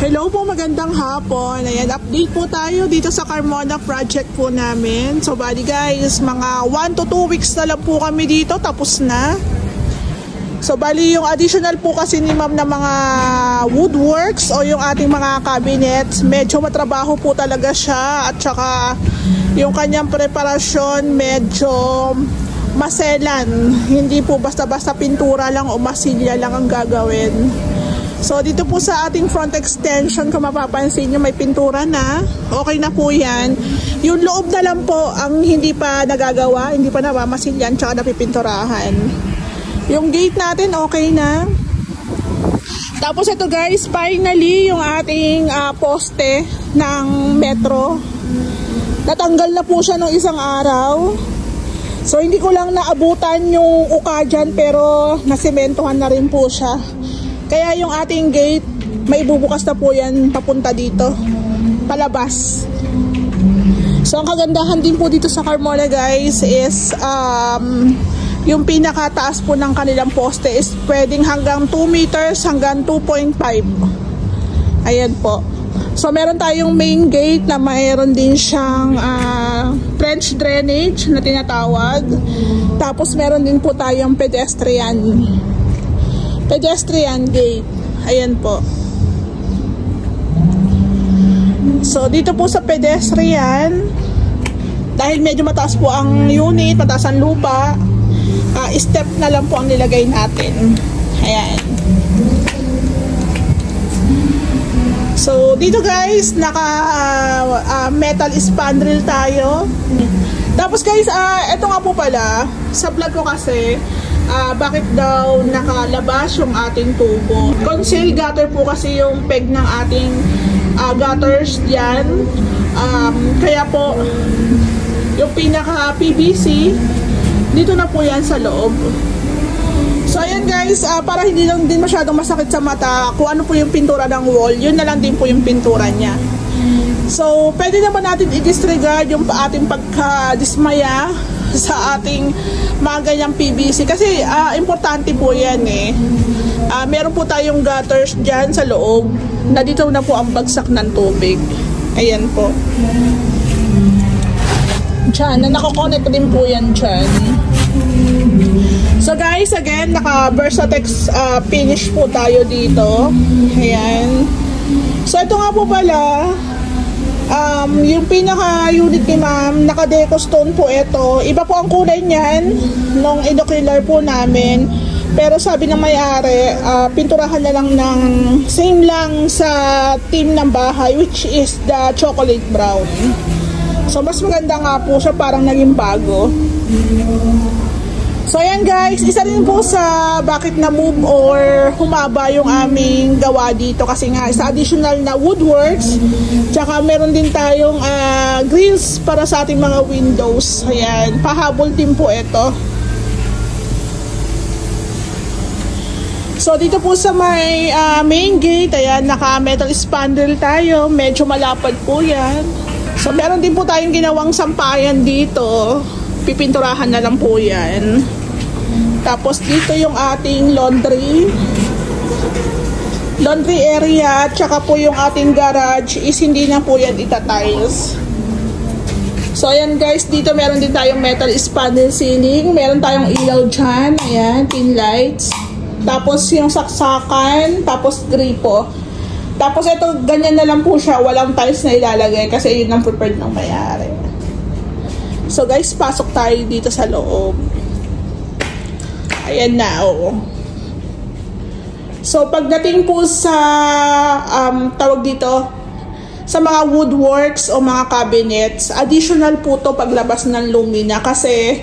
Hello po, magandang hapon. Ayan, update po tayo dito sa Carmona project po namin. So bali guys, mga 1 to 2 weeks na lang po kami dito, tapos na. So bali yung additional po kasi ni ma'am na mga woodworks o yung ating mga cabinets, medyo matrabaho po talaga siya. At saka yung kanyang preparasyon medyo maselan. Hindi po basta-basta pintura lang o masilya lang ang gagawin. So dito po sa ating front extension, kung mapapansin nyo, may pintura na. Okay na po yan. Yung loob na lang po ang hindi pa nagagawa, hindi pa namamasilyan, tsaka napipinturahan. Yung gate natin okay na. Tapos ito guys, finally yung ating poste ng metro. Natanggal na po siya nung isang araw. So hindi ko lang naabutan yung uka dyan, pero nasimentohan na rin po siya. Kaya yung ating gate, may bubukas na po yan papunta dito, palabas. So ang kagandahan din po dito sa Carmona guys is yung pinakataas po ng kanilang poste is pwedeng hanggang 2 meters hanggang 2.5. Ayan po. So meron tayong main gate na mayroon din siyang French drainage na tinatawag. Tapos meron din po tayong pedestrian gate. Ayan po. So dito po sa pedestrian, dahil medyo mataas po ang unit, mataas ang lupa, step na lang po ang nilagay natin. Ayan. So dito guys, naka metal spandrel tayo. Tapos guys, eto nga po pala, sa vlog ko kasi, bakit daw nakalabas yung ating tubo. Conceal gutter po kasi yung peg ng ating gutters dyan. Kaya po, yung pinaka PVC, dito na po yan sa loob. So ayan guys, para hindi lang din masyadong masakit sa mata, kung ano po yung pintura ng wall, yun na lang din po yung pintura niya. So pwede naman natin i-disregard yung ating pagkadismaya sa ating mga ganyang PVC kasi importante po yan eh. Meron po tayong gutters dyan sa loob na dito na po ang bagsak ng tubig. Ayan po. Dyan, na nakakonect din po yan dyan. So guys, again, naka Versatex finish po tayo dito. Ayan. So ito nga po pala, yung pinaka-unit ni ma'am, naka-deco stone po ito. Iba po ang kulay niyan nung inocular po namin. Pero sabi ng may-ari, pinturahan na lang ng same lang sa theme ng bahay, which is the chocolate brown. So mas maganda nga po siya, parang naging bago. So ayan guys, isa rin po sa bakit na-move or humaba yung aming gawa dito kasi nga sa additional na woodworks, tsaka meron din tayong grills para sa ating mga windows. Ayan, pahabol din po ito. So dito po sa may main gate, ayan, naka metal spandrel tayo, medyo malapad po yan. So meron din po tayong ginawang sampayan dito, pipinturahan na lang po yan. Tapos dito yung ating laundry area, tsaka po yung ating garage is hindi na po yan itatiles. So ayan guys, dito meron din tayong metal spandrel ceiling, meron tayong ilaw dyan, ayan, pin lights. Tapos yung saksakan, tapos gripo. Tapos ito, ganyan na lang po siya, walang tiles na ilalagay kasi yun ang prepared ng may-ari. So guys, pasok tayo dito sa loob. Ayan na, oh. So pagdating po sa tawag dito, sa mga woodworks o mga cabinets, additional po to paglabas ng lumina kasi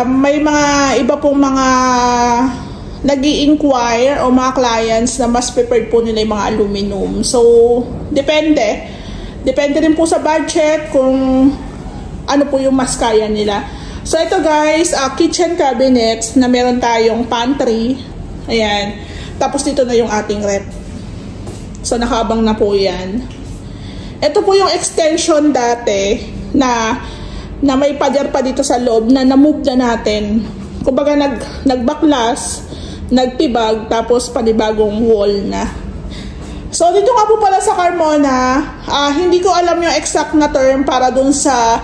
may mga iba pong mga nag-i-inquire o mga clients na mas prepared po nila yung mga aluminum. So depende rin po sa budget kung ano po yung mas kaya nila. So ito guys, kitchen cabinets na meron tayong pantry. Ayan. Tapos dito na yung ating rep. So nakaabang na po yan. Ito po yung extension dati na may pader pa dito sa loob na na-move na natin. Kumbaga nagbaklas, nagtibag, tapos panibagong wall na. So, dito nga po pala sa Carmona, hindi ko alam yung exact na term para dun sa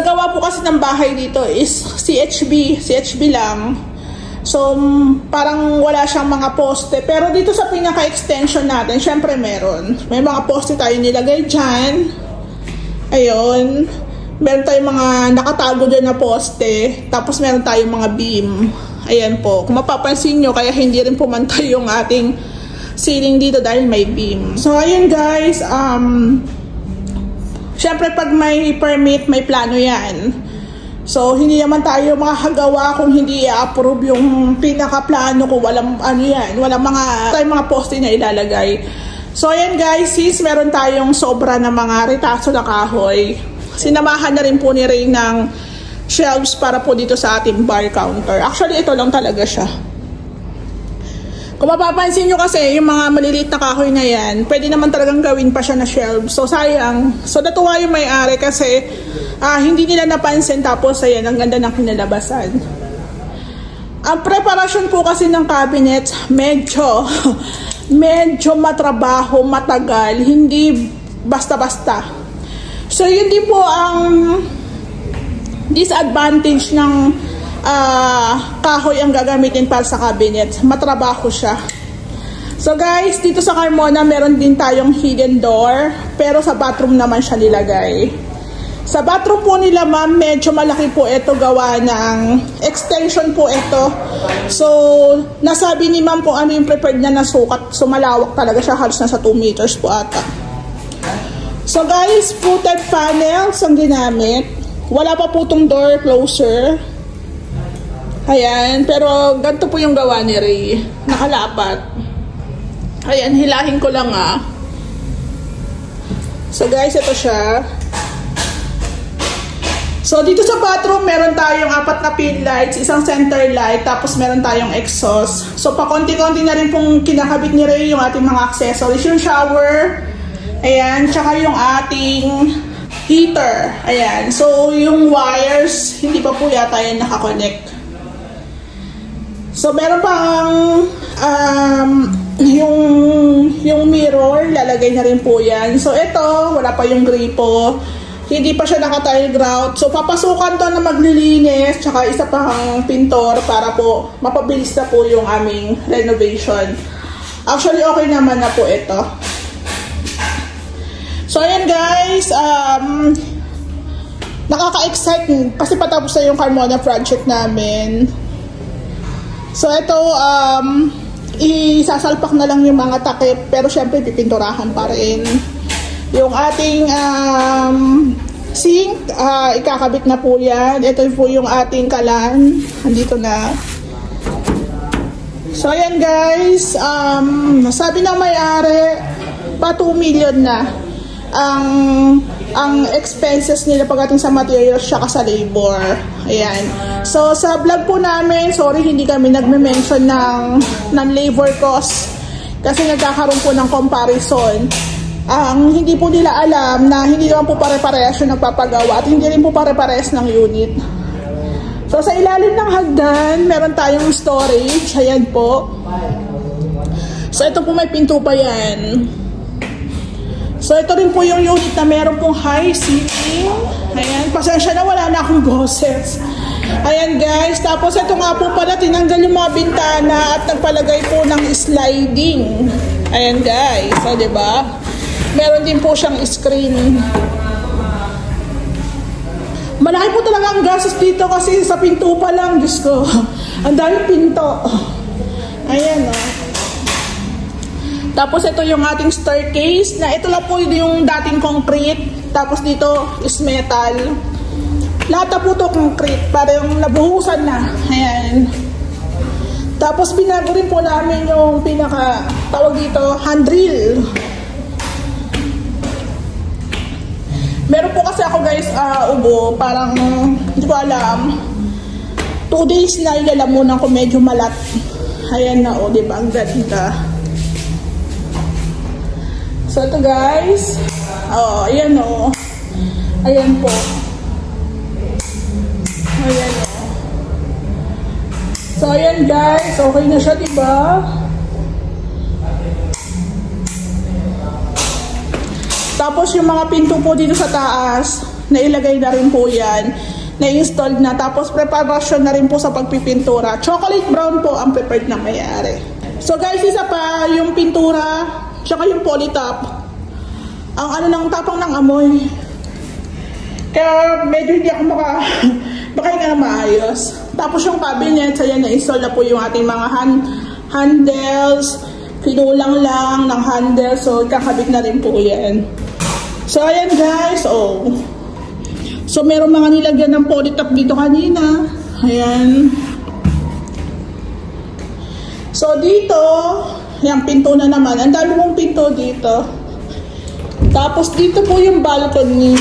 gawa po kasi ng bahay dito is CHB lang. So, parang wala siyang mga poste. Pero dito sa pinaka-extension natin, syempre meron. May mga poste tayo nilagay dyan. Ayun. Meron tayong mga nakatago dyan na poste. Tapos meron tayong mga beam. Ayan po. Kung mapapansin nyo, kaya hindi rin pumantay yung ating ceiling dito dahil may beam. So, ayun guys. Syempre, pag may permit, may plano yan. So, hindi naman tayo makakagawa kung hindi i-approve yung pinaka-plano kung walang walang mga poste na ilalagay. So, ayan guys. Since meron tayong sobra na mga retaso na kahoy, sinamahan na rin po ni Ray ng shelves para po dito sa ating bar counter. Actually, ito lang talaga siya. Kung mapapansin nyo kasi, yung mga maliliit na kahoy na yan, pwede naman talagang gawin pa siya na shelves. So, sayang. So, natuwa yung may-ari kasi hindi nila napansin. Tapos, ayan, ang ganda ng kinalabasan. Ang preparasyon po kasi ng cabinet, medyo matrabaho, matagal. Hindi basta-basta. So, yun din po ang disadvantage ng kahoy ang gagamitin para sa cabinet. Matrabaho siya. So guys, dito sa Carmona meron din tayong hidden door, pero sa bathroom naman siya nilagay. Sa bathroom po nila ma'am, medyo malaki po ito, gawa ng extension po ito. So, nasabi ni ma'am kung ano yung prepared niya na sukat. So, malawak talaga siya, halos nasa 2 meters po ata. So guys, footed panels ang ginamit. Wala pa po itong door closer. Ayan, pero ganito po yung gawa ni Ray. Nakalapat. Ayan, hilahin ko lang So guys, ito siya. So dito sa bathroom, meron tayong 4 na pin lights, isang center light, tapos meron tayong exhaust. So pakonti-konti na rin pong kinakabit ni Ray yung ating mga accessories. Yung shower, ayan, tsaka yung ating heater. Ayan. So, yung wires, hindi pa po yata yan nakakonect. So, meron pang yung mirror, lalagay na rin po yan. So, ito, wala pa yung gripo. Hindi pa siya naka-tile grout. So, papasukan to na maglilinis, tsaka isa pang pintor para po mapabilis na po yung aming renovation. Actually, okay naman na po ito. So, ayan guys, nakaka-excite kasi patapos na yung Carmona project namin. So, ito, isasalpak na lang yung mga takip, pero syempre pipinturahan pa rin. Yung ating sink, ikakabit na po yan. Ito po yung ating kalan. Andito na. So, ayan guys, sabi ng may-ari, pa 2 million na ang expenses nila pagdating sa materials tsaka sa labor. Ayan. So, sa vlog po namin, sorry, hindi kami nagme-mention ng labor cost kasi nagkakaroon po ng comparison. Ang hindi po nila alam na hindi naman po pare-parehas yung nagpapagawa at hindi rin po pare-parehas ng unit. So, sa ilalim ng hagdan, meron tayong storage. Ayan po. So, ito po may pinto pa yan. So, ito rin po yung unit na meron pong high ceiling. Ayan, pasensya na, wala na akong boses. Ayan guys, tapos ito nga po pala, tinanggal yung mga bintana at nagpalagay po ng sliding. Ayan guys, o diba? Meron din po siyang screen. Malaki po talaga ang gastos dito kasi sa pinto pa lang, Diyos ko. Ang daming pinto. Ayan o. Tapos ito yung ating staircase na ito lang po yung dating concrete. Tapos dito is metal. Lahat na po ito concrete para yung nabuhusan na. Ayan. Tapos binago rin po namin yung pinaka tawag dito handrail. Meron po kasi ako guys ubo. Parang hindi ko alam. 2 days na ilalamunan ko medyo malat. Ayan na o, diba? Ang ganda. So, ito guys. Oh, ayan o. Ayan po. Ayan o. So, ayan guys. Okay na siya, diba? Tapos yung mga pinto po dito sa taas, nailagay na rin po yan. Na-installed na. Tapos preparation na rin po sa pagpipintura. Chocolate brown po ang prepared na mayari. So guys, isa pa yung pintura, tsaka yung polytop. Ang ano ng tapang ng amoy. Kaya medyo hindi ako makahinga na maayos. Tapos yung cabinet, ayan, na-install na po yung ating mga handles. Pinulang lang ng handle. So kakabit na rin po yan. So ayan guys, oh. So meron mga nilagyan ng polytop dito kanina. Ayan. So dito, yung pinto na naman. Ang dami mong pinto dito. Tapos dito po yung balcony.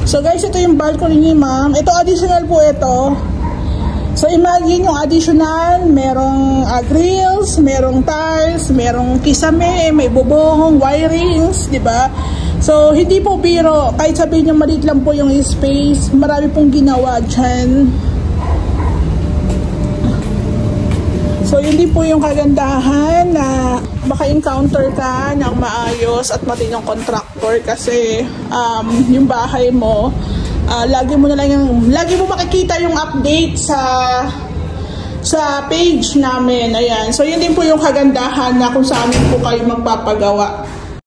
So guys, ito yung balcony ni ma'am. Ito additional po ito. So imagine yung additional, merong grills, merong tiles, merong kisame, may bubong, wirings, di ba? So hindi po biro, kahit sabihin nyo maliit lang po yung space, marami pong ginawa dyan. So hindi po yung kagandahan na maka-encounter ka ng maayos at matinong contractor kasi yung bahay mo, lagi mo makikita yung update sa page namin. Ayan. So yun din po yung kagandahan na kung saan po kayo magpapagawa.